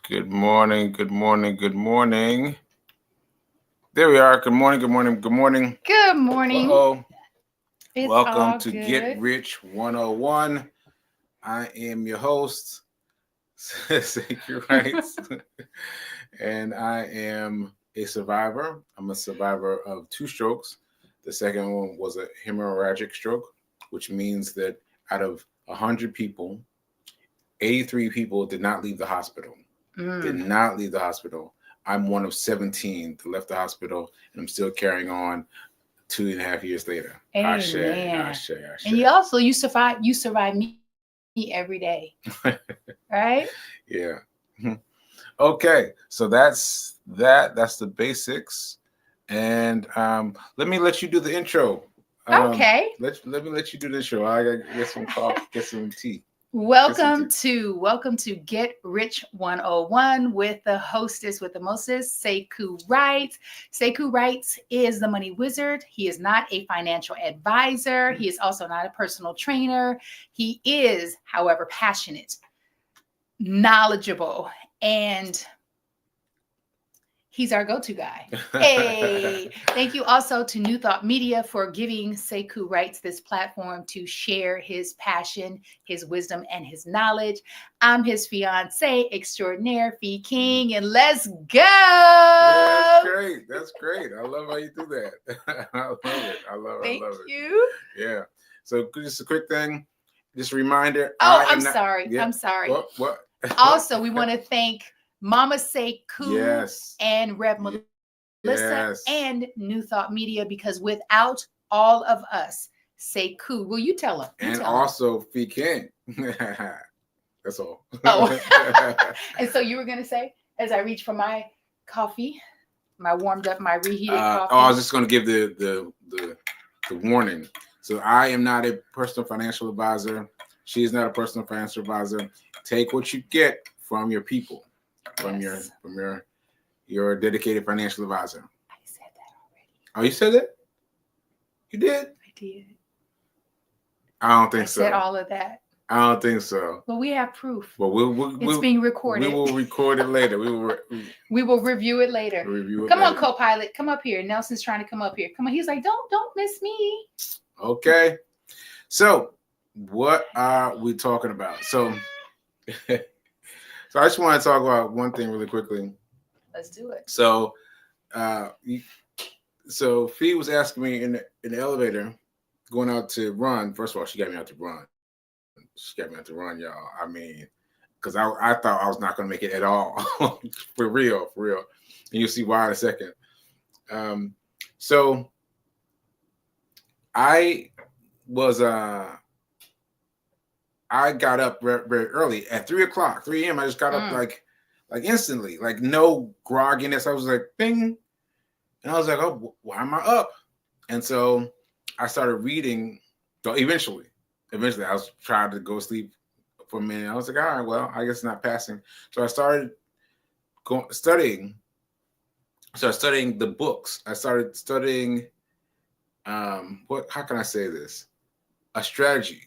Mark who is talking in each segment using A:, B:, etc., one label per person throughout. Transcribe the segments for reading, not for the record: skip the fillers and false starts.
A: Good morning, good morning, good morning. There we are. Good morning, good morning, good morning.
B: Good morning.
A: Uh-oh.
B: It's
A: Welcome
B: all
A: to
B: good.
A: Get Rich 101. I am your host, Sekouwritesdotcom, Rights, and I am a survivor. I'm a survivor of two strokes. The second one was a hemorrhagic stroke, which means that out of 100 people, 83 people did not leave the hospital. Did not leave the hospital. I'm one of 17 that left the hospital, and I'm still carrying on 2.5 years later.
B: Amen.
A: Ashe.
B: And you survive me every day. Right?
A: Yeah. Okay. So that's that. That's the basics. And let me let you do the intro.
B: Okay.
A: Let me let you do the intro. I gotta get some coffee, get some tea.
B: Welcome to Get Rich 101 with the hostess with the mostest, Sekou Writes. Sekou Writes is the money wizard. He is not a financial advisor. He is also not a personal trainer. He is, however, passionate, knowledgeable, and he's our go-to guy. Hey, thank you also to New Thought Media for giving Sekou Writes this platform to share his passion, his wisdom, and his knowledge. I'm his fiance extraordinaire, Fee King, and let's go.
A: Yeah, that's great. I love how you do that. I love it. I love it.
B: Thank you.
A: Yeah. So just a quick thing. Just a reminder.
B: I'm sorry.
A: What?
B: Also, we want to thank Mama Sekou
A: Yes.
B: and Rev Melissa and New Thought Media, because without all of us, Sekou, will you tell them?
A: And also Fee King. That's all.
B: Oh. And so you were going to say, as I reach for my coffee, my warmed up, my reheated coffee.
A: I was just going to give the warning. So I am not a personal financial advisor. She is not a personal financial advisor. Take what you get from your people, from your dedicated financial advisor.
B: I said that already.
A: Oh, you said it? You did?
B: I did.
A: I don't think so.
B: I said all of that.
A: I don't think so.
B: Well, we have proof.
A: Well,
B: it's being recorded.
A: We will record it later. We
B: will review it later. Come on, co-pilot. Come up here. Nelson's trying to come up here. Come on. He's like, don't miss me.
A: Okay. So what are we talking about? So I just want to talk about one thing really quickly.
B: Let's do it.
A: So so Fee was asking me in the elevator going out to run. First of all, she got me out to run. Y'all. I mean, because I thought I was not going to make it at all. for real. And you'll see why in a second. So I was I got up very, very early at 3 a.m. I just got up like instantly, like no grogginess. I was like, bing. And I was like, oh, why am I up? And so I started reading. So eventually I was trying to go to sleep for a minute. I was like, all right, well, I guess it's not passing. So I started studying the books. I started studying, how can I say this? A strategy.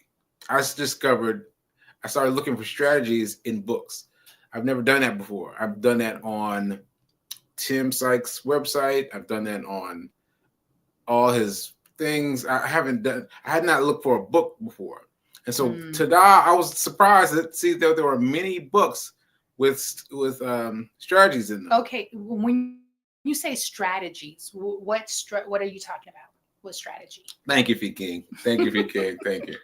A: I started looking for strategies in books. I've never done that before. I've done that on Tim Sykes' website. I've done that on all his things. I had not looked for a book before. And so I was surprised to see that there were many books with strategies in them.
B: Okay. When you say strategies, what are you talking about? What strategy?
A: Thank you, Fee King. Thank you.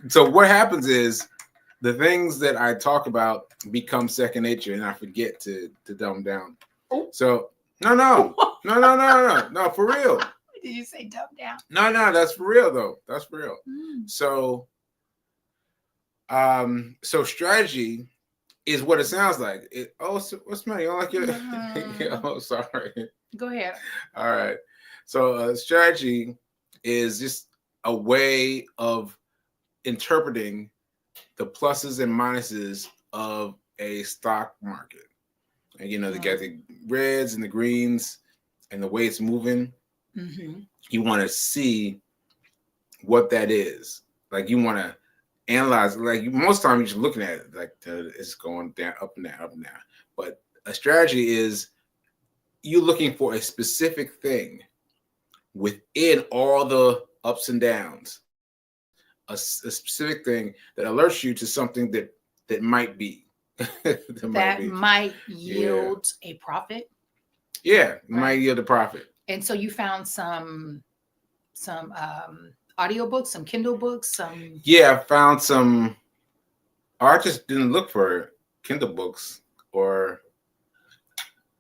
A: So what happens is the things that I talk about become second nature, and I forget to dumb down.
B: Oh.
A: So no, for real.
B: Did you say dumb down?
A: No, that's for real though. That's for real. So strategy is what it sounds like. What's the matter? You don't like it? Oh, sorry.
B: Go ahead.
A: All right. So strategy is just a way of interpreting the pluses and minuses of a stock market. And they got the reds and the greens and the way it's moving. You want to see what that is. Like you want to analyze. Like most times, you're just looking at it like it's going down, up and down, up and down. But a strategy is you looking for a specific thing within all the ups and downs, a specific thing that alerts you to something that might be
B: that might yield a profit.
A: Yeah, might yield a profit.
B: And so you found some audiobooks, some Kindle books, some.
A: Yeah, I found some. I just didn't look for Kindle books or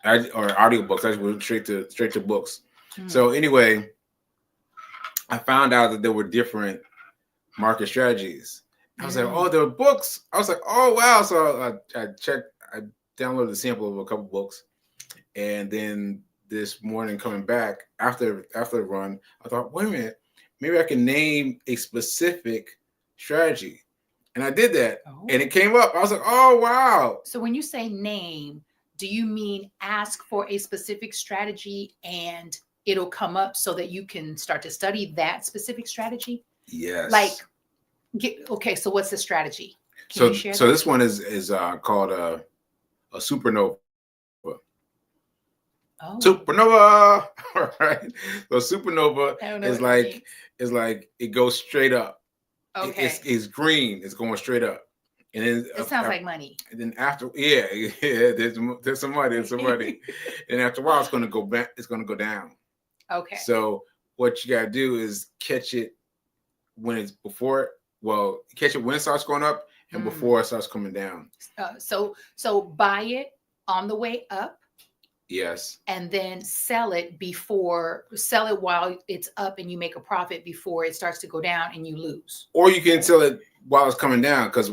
A: audiobooks. I just went straight to books. So anyway, I found out that there were different market strategies. I was like, oh, there were books. I was like, oh wow. So I checked. I downloaded a sample of a couple books, and then this morning coming back after the run, I thought, wait a minute, maybe I can name a specific strategy. And I did that, and it came up. I was like, oh, wow.
B: So when you say name, do you mean ask for a specific strategy and it'll come up so that you can start to study that specific strategy?
A: Yes.
B: Like, okay, so what's the strategy? Can you share that?
A: This one is called a supernova.
B: Oh.
A: Supernova, right? So supernova is like it goes straight up.
B: Okay,
A: it's green. It's going straight up, and then
B: it sounds like money.
A: And then after, there's some money, and after a while, it's going to go back. It's going to go down.
B: Okay.
A: So what you got to do is catch it when it's before. Well, catch it when it starts going up and before it starts coming down.
B: So buy it on the way up.
A: Yes.
B: And then sell it while it's up and you make a profit before it starts to go down and you lose.
A: Or you can sell it while it's coming down, because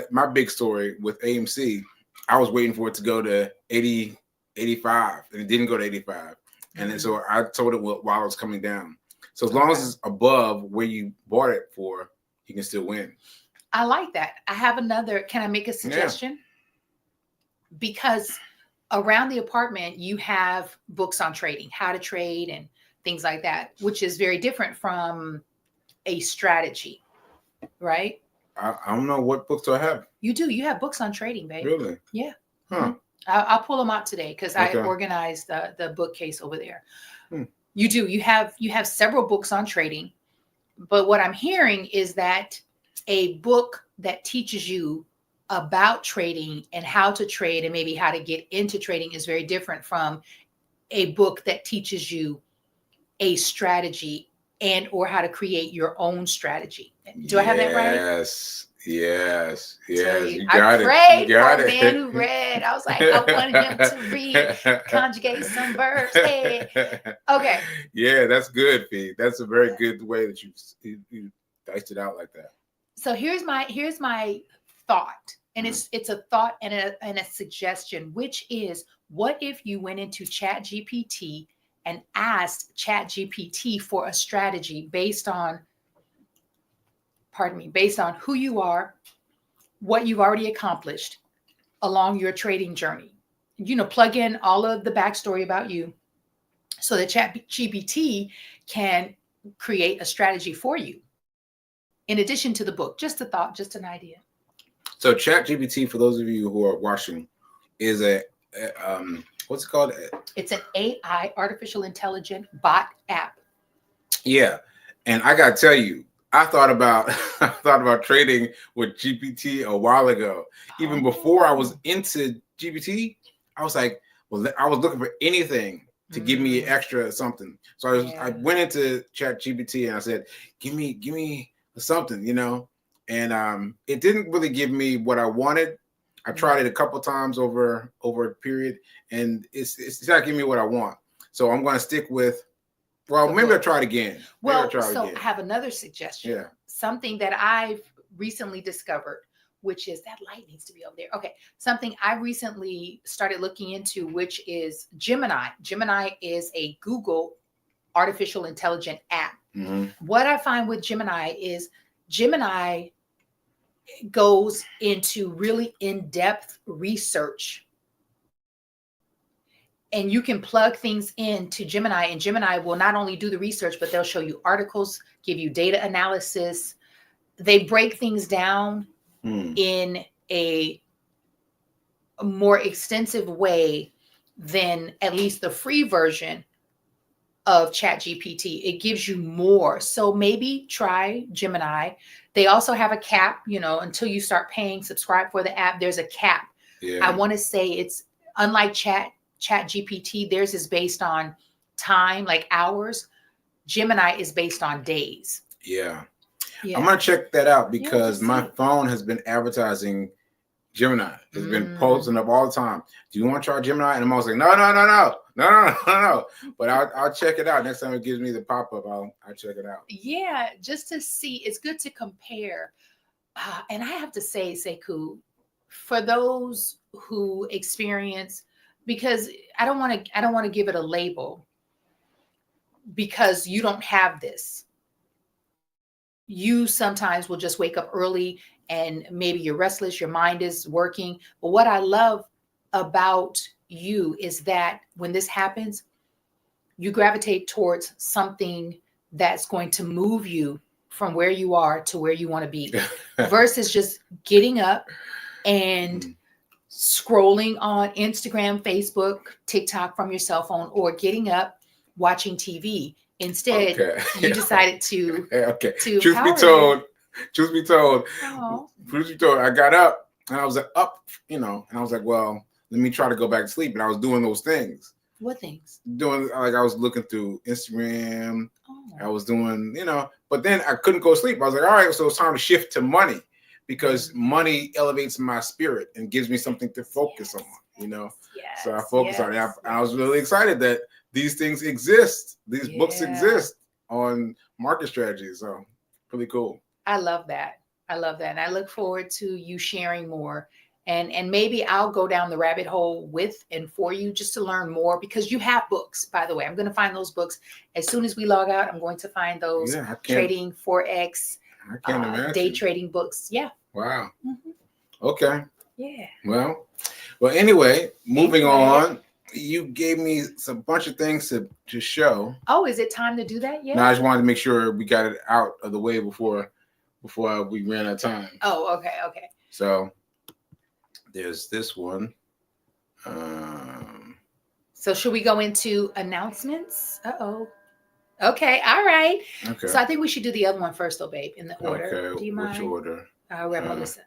A: my big story with AMC, I was waiting for it to go to 80, 85, and it didn't go to 85. And then so I told it while it was coming down. So as long as it's above where you bought it for, you can still win.
B: I like that. I have another. Can I make a suggestion? Yeah. Because around the apartment, you have books on trading, how to trade and things like that, which is very different from a strategy, right?
A: I don't know, what books do I have?
B: You do. You have books on trading, babe.
A: Really?
B: Yeah.
A: Huh.
B: I'll pull them out today because I organized the bookcase over there. You do. You have several books on trading, but what I'm hearing is that a book that teaches you about trading and how to trade and maybe how to get into trading is very different from a book that teaches you a strategy and or how to create your own strategy. Do I have that right?
A: Yes. You
B: got it. I prayed for a man who read. I was like, I wanted him to read, conjugate some verbs. Hey. Okay.
A: Yeah, that's good, Fee. That's a very good way that you diced it out like that.
B: So here's my thought, and it's a thought and a suggestion, which is, what if you went into ChatGPT and asked ChatGPT for a strategy based on who you are, what you've already accomplished along your trading journey. Plug in all of the backstory about you so that ChatGPT can create a strategy for you. In addition to the book, just a thought, just an idea.
A: So ChatGPT, for those of you who are watching, is what's it called?
B: It's an AI, artificial intelligent bot app.
A: Yeah, and I gotta tell you, I thought about trading with GPT a while ago. Even before I was into GPT, I was like, well, I was looking for anything to give me extra something. So I went into ChatGPT and I said, give me something, and it didn't really give me what I wanted. I tried it a couple times over a period, and it's not giving me what I want. So I'm going to stick with. Well, maybe I'll try it again.
B: I have another suggestion.
A: Yeah.
B: Something that I've recently discovered, which is that light needs to be over there. Okay. Something I recently started looking into, which is Gemini. Gemini is a Google artificial intelligent app. What I find with Gemini is Gemini goes into really in-depth research. And you can plug things into Gemini, and Gemini will not only do the research, but they'll show you articles, give you data analysis, they break things down in a more extensive way than at least the free version of ChatGPT. It gives you more. So maybe try Gemini. They also have a cap, until you start paying, subscribe for the app, there's a cap.
A: Yeah.
B: I want to say it's unlike ChatGPT, theirs is based on time, like hours. Gemini is based on days.
A: Yeah. I'm going to check that out because my phone has been advertising Gemini. It's been posting up all the time. Do you want to try Gemini? And I'm always like, no. But I'll check it out. Next time it gives me the pop-up, I'll check it out.
B: Yeah, just to see. It's good to compare. And I have to say, Sekou, for those who experience, because I don't want to give it a label because you don't have this. You sometimes will just wake up early and maybe you're restless, your mind is working. But what I love about you is that when this happens, you gravitate towards something that's going to move you from where you are to where you want to be versus just getting up and scrolling on Instagram, Facebook, TikTok from your cell phone, or getting up, watching TV. Instead, you decided to.
A: Truth be told, I got up and I was up, and I was like, well, let me try to go back to sleep. And I was doing those things.
B: What things?
A: Doing I was looking through Instagram. I was doing, but then I couldn't go to sleep. I was like, all right, so it's time to shift to money because money elevates my spirit and gives me something to focus on,
B: Yes,
A: so I focused on it. I was really excited that these things exist. These books exist on market strategies. So pretty cool.
B: I love that. And I look forward to you sharing more. And maybe I'll go down the rabbit hole with and for you just to learn more because you have books, by the way. I'm going to find those books. As soon as we log out, I'm going to find those trading Forex, day trading books. Yeah.
A: Wow. Okay.
B: Yeah.
A: Well, anyway, moving on. You gave me a bunch of things to show.
B: Oh, is it time to do that yet?
A: No, I just wanted to make sure we got it out of the way before we ran out of time.
B: Oh, okay.
A: So there's this one.
B: So should we go into announcements? Okay, all right.
A: Okay.
B: So I think we should do the other one first, though, babe, in the order.
A: Okay.
B: Do you mind?
A: Which order?
B: Melissa.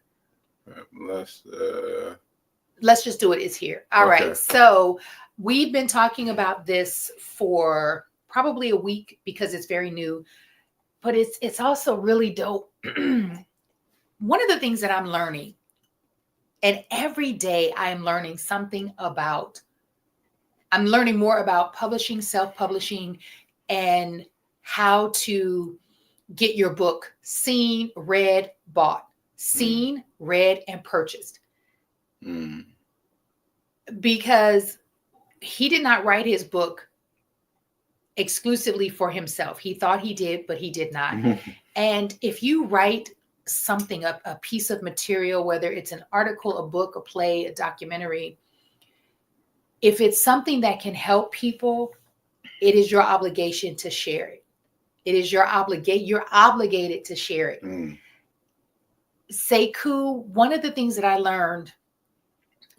A: Let's
B: just do it. It's here. All right. So we've been talking about this for probably a week because it's very new, but it's also really dope. One of the things that I'm learning, and every day I'm learning I'm learning more about publishing, self-publishing, and how to get your book seen, read, bought. Seen, read, and purchased. Because he did not write his book exclusively for himself. He thought he did, but he did not. And if you write something, a piece of material, whether it's an article, a book, a play, a documentary, if it's something that can help people, it is your obligation to share it. It is you're obligated to share it. Sekou, one of the things that I learned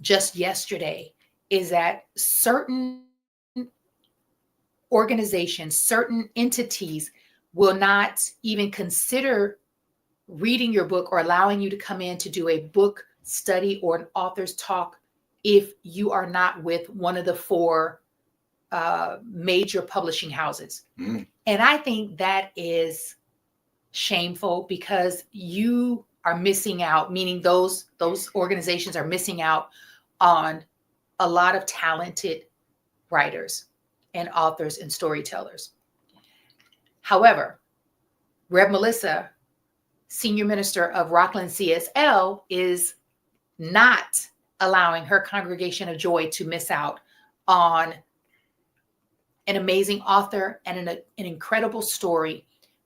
B: just yesterday is that certain organizations, certain entities will not even consider reading your book or allowing you to come in to do a book study or an author's talk if you are not with one of the 4 major publishing houses. And I think that is shameful because you are missing out, meaning those organizations are missing out on a lot of talented writers and authors and storytellers. However, Rev Melissa, Senior Minister of Rockland CSL, is not allowing her congregation of joy to miss out on an amazing author and an incredible story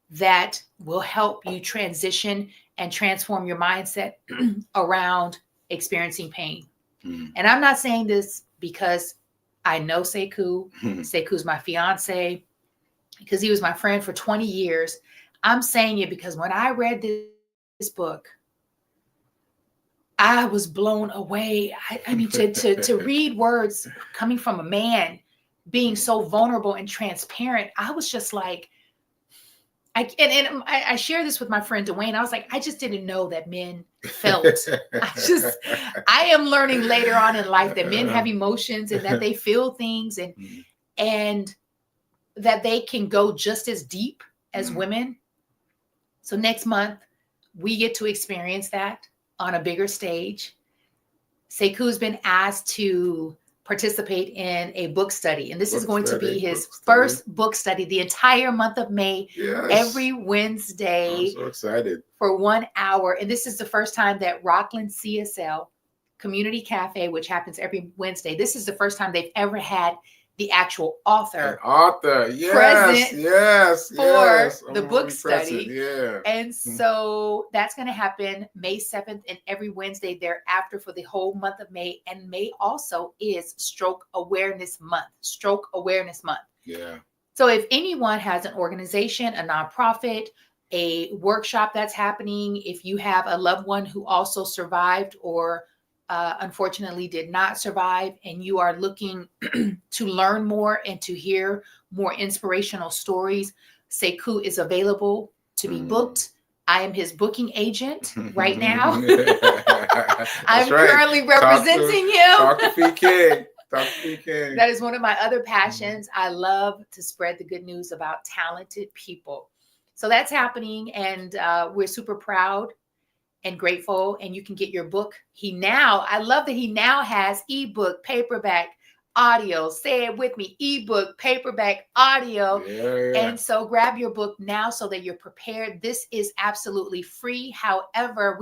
B: that will help you transition and transform your mindset around experiencing pain. And I'm not saying this because I know Sekou. Sekou's my fiance, because he was my friend for 20 years. I'm saying it because when I read this book, I was blown away. I mean, to read words coming from a man being so vulnerable and transparent, I was just like, I share this with my friend Dwayne. I was like, I just didn't know that men felt. I am learning later on in life that men have emotions and that they feel things and that they can go just as deep as women. So next month, we get to experience that on a bigger stage. Sekou's been asked to participate in a book study. And this is going to be his first book study the entire month of May, every Wednesday.
A: I'm so excited.
B: For 1 hour. And this is the first time that Rockland CSL Community Cafe, which happens every Wednesday, this is the first time they've ever had the actual author present for the book study.
A: Yeah.
B: And so that's going to happen May 7th and every Wednesday thereafter for the whole month of May. And May also is Stroke Awareness Month. Stroke Awareness Month.
A: Yeah.
B: So if anyone has an organization, a nonprofit, a workshop that's happening, if you have a loved one who also survived or unfortunately did not survive, and you are looking to learn more and to hear more inspirational stories, Sekou is available to be booked. I am his booking agent right now. I'm currently representing him.
A: Talk to PK. Talk to PK.
B: That is one of my other passions. I love to spread the good news about talented people. So that's happening, and we're super proud and grateful. And you can get your book. I love that he now has ebook, paperback, audio. Say it with me: ebook, paperback, audio.
A: Yeah.
B: And so grab your book now so that you're prepared. This is absolutely free. However,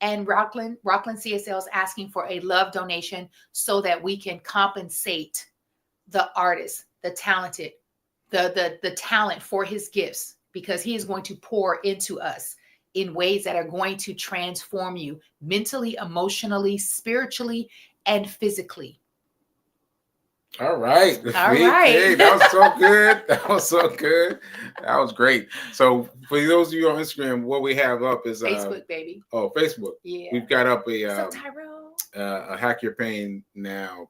B: Rockland CSL is asking for a love donation so that we can compensate the artist, the talented, the talent for his gifts, because he is going to pour into us in ways that are going to transform you mentally, emotionally, spiritually, and physically.
A: All right.
B: All right.
A: That was so good. That was so good. That was great. So for those of you on Instagram, what we have up is
B: Facebook, baby.
A: Oh, Facebook.
B: Yeah.
A: We've got up a Hack Your Pain Now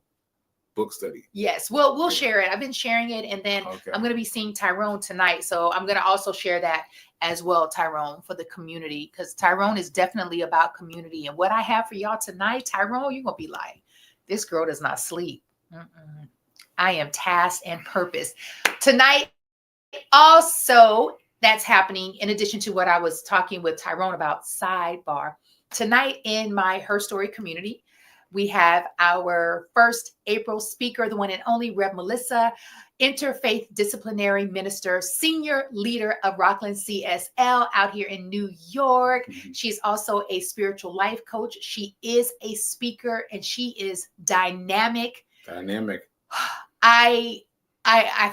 A: book study.
B: Yes. Well, we'll share it. I've been sharing it, and then I'm going to be seeing Tyrone tonight. So I'm going to also share that as well, Tyrone, for the community, because Tyrone is definitely about community. And what I have for y'all tonight, Tyrone, you're going to be like, this girl does not sleep. I am tasked and purpose. Tonight, also, that's happening in addition to what I was talking with Tyrone about, sidebar. Tonight in my Her Story community, we have our first April speaker, the one and only Rev Melissa, interfaith disciplinary minister, senior leader of Rockland CSL out here in New York. She's also a spiritual life coach. She is a speaker, and she is dynamic. I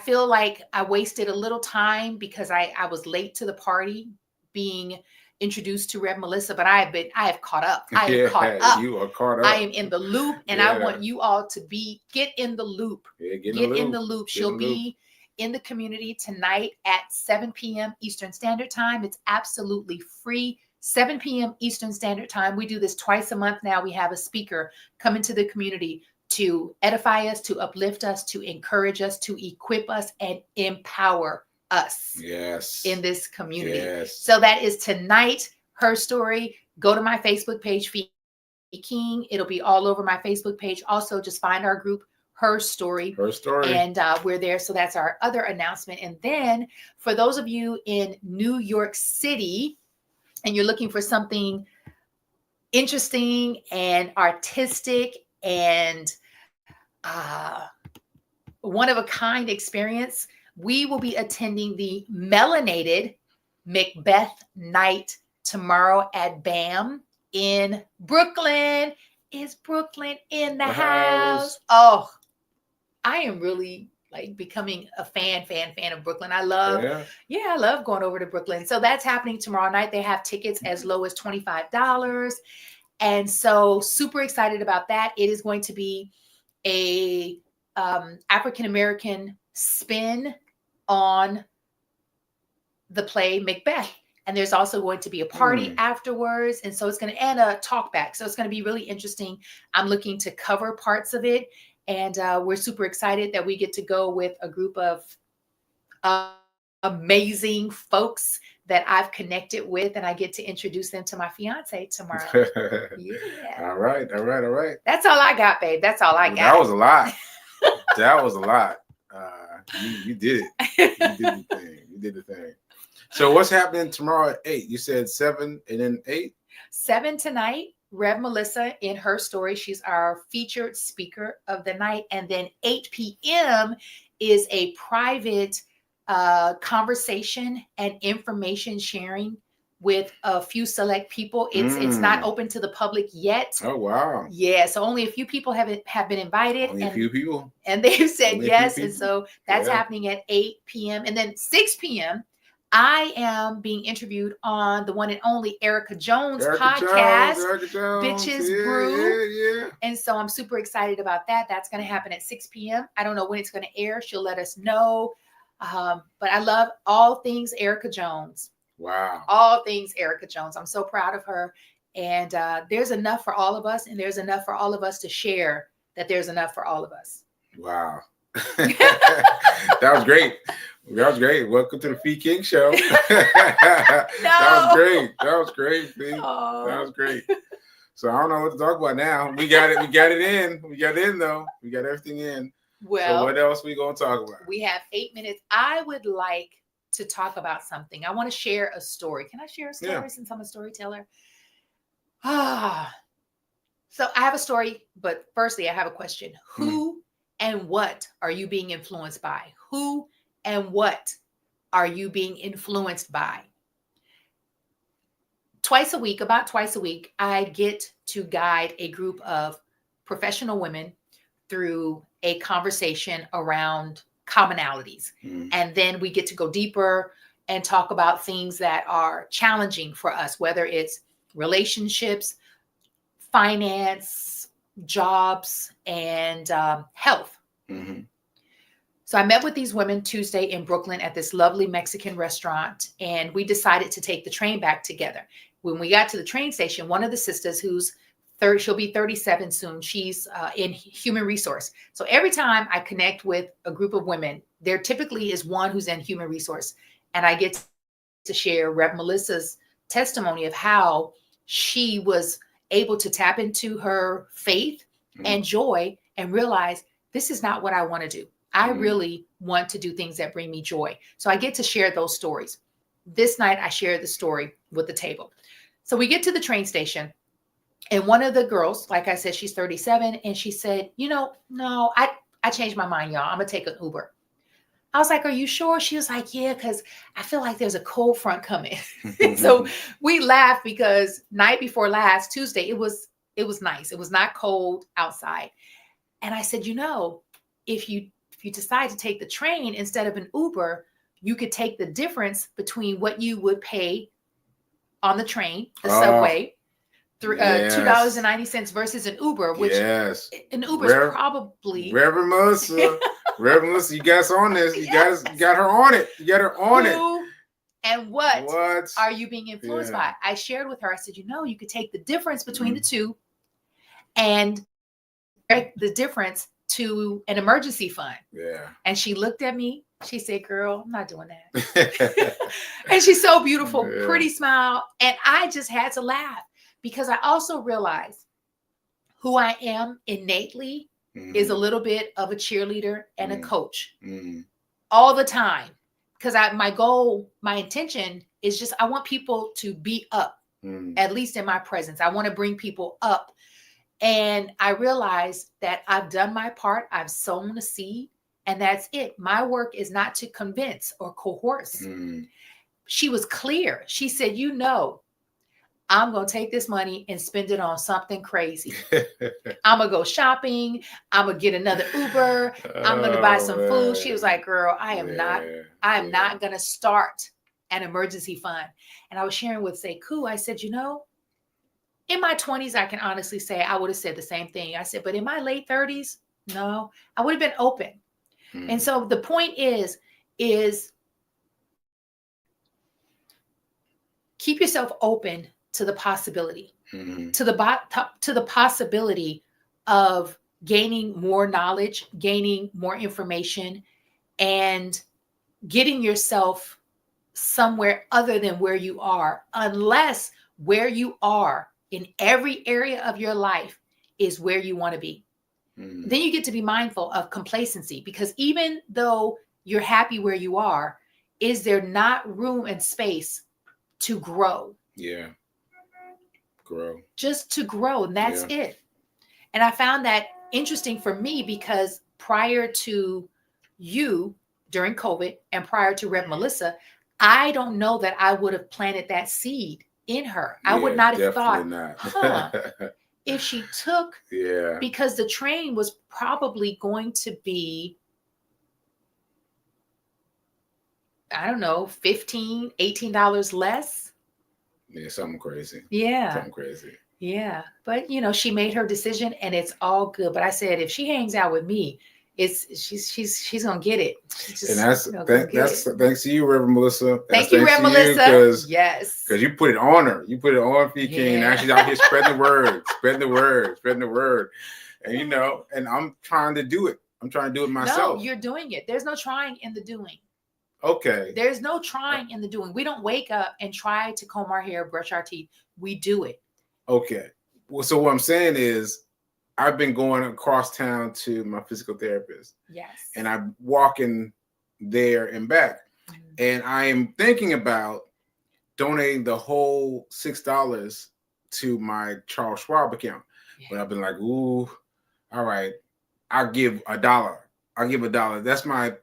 B: feel like I wasted a little time because I was late to the party being introduced to Rev Melissa, but I have caught up. I am caught up.
A: You are caught up.
B: I am in the loop, and I want you all to get in the loop.
A: Get
B: in the loop. She'll be in the community tonight at 7 p.m. Eastern Standard Time. It's absolutely free. 7 p.m. Eastern Standard Time. We do this twice a month now. We have a speaker come into the community to edify us, to uplift us, to encourage us, to equip us, and empower us in this community. So that is tonight, Her Story. Go to my Facebook page, Fee King. It'll be all over my Facebook page. Also, just find our group, Her Story. And we're there. So that's our other announcement. And then for those of you in New York City and you're looking for something interesting and artistic and one-of-a-kind experience, we will be attending the Melanated Macbeth Night tomorrow at BAM in Brooklyn. Is Brooklyn in the house? Oh, I am really like becoming a fan of Brooklyn. I love, I love going over to Brooklyn. So that's happening tomorrow night. They have tickets as low as $25. And so super excited about that. It is going to be a African-American spin on the play Macbeth. And there's also going to be a party afterwards. And so it's going to end a talk back. So it's going to be really interesting. I'm looking to cover parts of it. And we're super excited that we get to go with a group of amazing folks that I've connected with, and I get to introduce them to my fiance tomorrow. Yeah.
A: All right.
B: That's all I got, babe. That's all I got.
A: That was a lot. That was a lot. You did it. You did the thing. So what's happening tomorrow at 8? You said 7 and then 8?
B: 7 tonight. Rev Melissa in her story. She's our featured speaker of the night. And then 8 p.m. is a private conversation and information sharing with a few select people. It's not open to the public yet.
A: Oh, wow.
B: Yeah. So only a few people have been invited.
A: Only a few people.
B: And they've said yes. And so that's happening at 8 p.m. And then 6 p.m. I am being interviewed on the one and only Erica Jones podcast, Bitches Brew.
A: Yeah.
B: And so I'm super excited about that. That's going to happen at 6 p.m. I don't know when it's going to air. She'll let us know. But I love all things Erica Jones.
A: Wow.
B: All things Erica Jones. I'm so proud of her. And there's enough for all of us. And there's enough for all of us to share that there's enough for all of us.
A: Wow. That was great. That was great. Welcome to the Fee King Show. That was great. That was great, Fee.
B: Oh.
A: That was great. So I don't know what to talk about now. We got it. We got it in. We got it in though. We got everything in.
B: Well,
A: so what else we gonna talk about?
B: We have 8 minutes. I would like to talk about something. I want to share a story. Can I share a story since I'm a storyteller? So I have a story, but firstly, I have a question. Who and what are you being influenced by? Who and what are you being influenced by? About twice a week, I get to guide a group of professional women through a conversation around commonalities. And then we get to go deeper and talk about things that are challenging for us, whether it's relationships, finance, jobs, and health. So I met with these women Tuesday in Brooklyn at this lovely Mexican restaurant, and we decided to take the train back together. When we got to the train station, one of the sisters she'll be 37 soon. She's in human resource. So every time I connect with a group of women, there typically is one who's in human resource. And I get to share Rev Melissa's testimony of how she was able to tap into her faith and joy and realize this is not what I want to do. I really want to do things that bring me joy. So I get to share those stories. This night, I shared the story with the table. So we get to the train station. And one of the girls, like I said, she's 37. And she said, no, I changed my mind, y'all. I'm going to take an Uber. I was like, are you sure? She was like, yeah, because I feel like there's a cold front coming. So we laughed because night before last, Tuesday, it was nice. It was not cold outside. And I said, if you decide to take the train instead of an Uber, you could take the difference between what you would pay on the train, the subway, $2.90 versus an Uber, which an Uber is probably
A: Reverend Melissa. Reverend Melissa, you guys on this. You got her on it. You got her on it.
B: And what are you being influenced by? I shared with her, I said, you could take the difference between the two and the difference to an emergency fund. Yeah. And she looked at me. She said, girl, I'm not doing that. And she's so beautiful, pretty smile. And I just had to laugh because I also realized who I am innately is a little bit of a cheerleader and a coach all the time. Because my intention is just, I want people to be up, at least in my presence. I want to bring people up. And I realized that I've done my part. I've sown the seed, and that's it. My work is not to convince or coerce. She was clear. She said, I'm going to take this money and spend it on something crazy. I'm going to go shopping. I'm going to get another Uber. I'm going to buy some food. She was like, girl, I am not going to start an emergency fund. And I was sharing with Sekou. I said, in my 20s, I can honestly say I would have said the same thing. I said, but in my late 30s, no, I would have been open. And so the point is keep yourself open to the possibility,
A: Mm-hmm.
B: to the possibility of gaining more knowledge, gaining more information, and getting yourself somewhere other than where you are, unless where you are in every area of your life is where you want to be.
A: Mm-hmm.
B: Then you get to be mindful of complacency, because even though you're happy where you are, is there not room and space to grow?
A: Yeah. Grow.
B: Just to grow. And that's it. And I found that interesting for me, because prior to you during COVID and prior to Rev Melissa, I don't know that I would have planted that seed in her. I would not have thought, if she took, because the train was probably going to be, I don't know, $15, $18 less.
A: Yeah, something crazy.
B: Yeah.
A: Something crazy.
B: Yeah. But she made her decision, and it's all good. But I said, if she hangs out with me, she's gonna get it.
A: And that's thanks to you, Reverend Melissa.
B: Thank you, Reverend Melissa. Yes.
A: Because you put it on her. You put it on King. Now she's out here spreading the word, spreading the word, spreading the word. And and I'm trying to do it. I'm trying to do it myself.
B: No, you're doing it. There's no trying in the doing.
A: Okay.
B: There's no trying in the doing. We don't wake up and try to comb our hair, brush our teeth. We do it.
A: Okay. Well, so what I'm saying is, I've been going across town to my physical therapist.
B: Yes.
A: And I'm walking there and back. Mm-hmm. And I am thinking about donating the whole $6 to my Charles Schwab account. Yeah. But I've been like, ooh, all right, I'll give $1. I'll give $1. That's my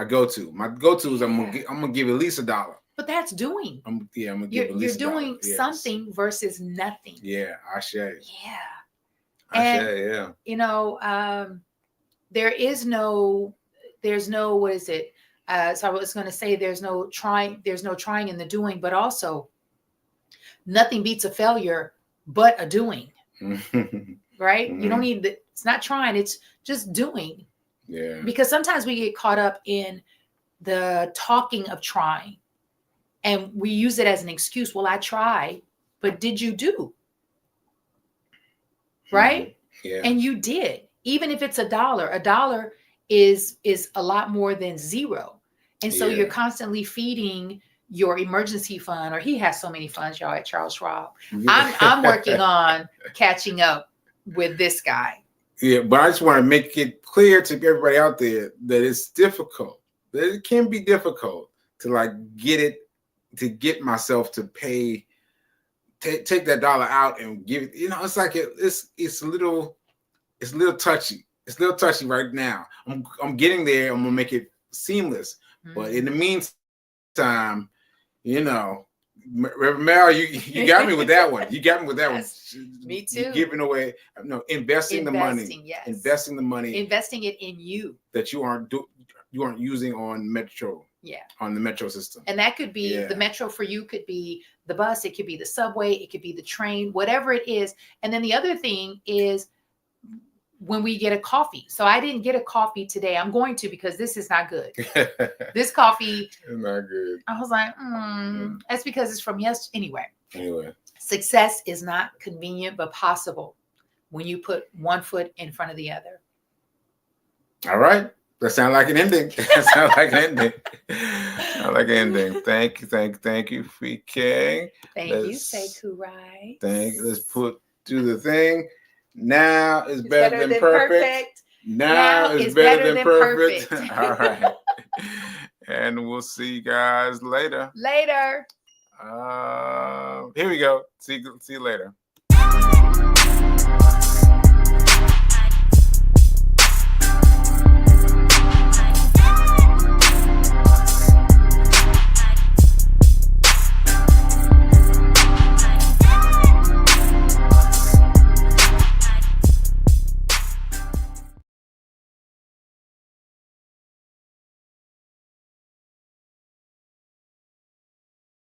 A: go-to. My go-to is I'm gonna give at least $1.
B: But that's doing.
A: I'm gonna give at least
B: $1. You're doing something versus nothing.
A: Yeah, I share.
B: Yeah.
A: And
B: there's no, what is it? So I was going to say, there's no trying in the doing, but also nothing beats a failure but a doing. Right? Mm-hmm. You don't need it's not trying, it's just doing.
A: Yeah.
B: Because sometimes we get caught up in the talking of trying, and we use it as an excuse. Well, I tried, but did you do? Right?
A: Yeah.
B: And you did. Even if it's $1, $1 is a lot more than zero. And so you're constantly feeding your emergency fund, or he has so many funds, y'all, at Charles Schwab. Yeah. I'm working on catching up with this guy.
A: Yeah, but I just want to make it clear to everybody out there that it's difficult. That it can be difficult to get myself to pay. Take that $1 out and give it. It's like it's a little touchy. It's a little touchy right now. I'm getting there. I'm gonna make it seamless. Mm-hmm. But in the meantime, Reverend Mel, you got me with that one. You got me with that
B: yes,
A: one.
B: Me too.
A: You're giving away, investing the money.
B: Yes.
A: Investing the money.
B: Investing it in you.
A: That you aren't using on Metro.
B: Yeah.
A: On the Metro system.
B: And that could be the Metro for you, could be the bus, it could be the subway, it could be the train, whatever it is. And then the other thing is when we get a coffee. So I didn't get a coffee today. I'm going to, because this is not good. This coffee
A: is not good.
B: I was like, that's because it's from yesterday.
A: Anyway.
B: Success is not convenient, but possible when you put one foot in front of the other.
A: All right. That sounds like an ending. Thank you, Free King.
B: Thank you, Sekou Writes.
A: Let's do the thing. Now is better than perfect. Now is better than perfect. All right. And we'll see you guys later.
B: Here
A: we go. See you later.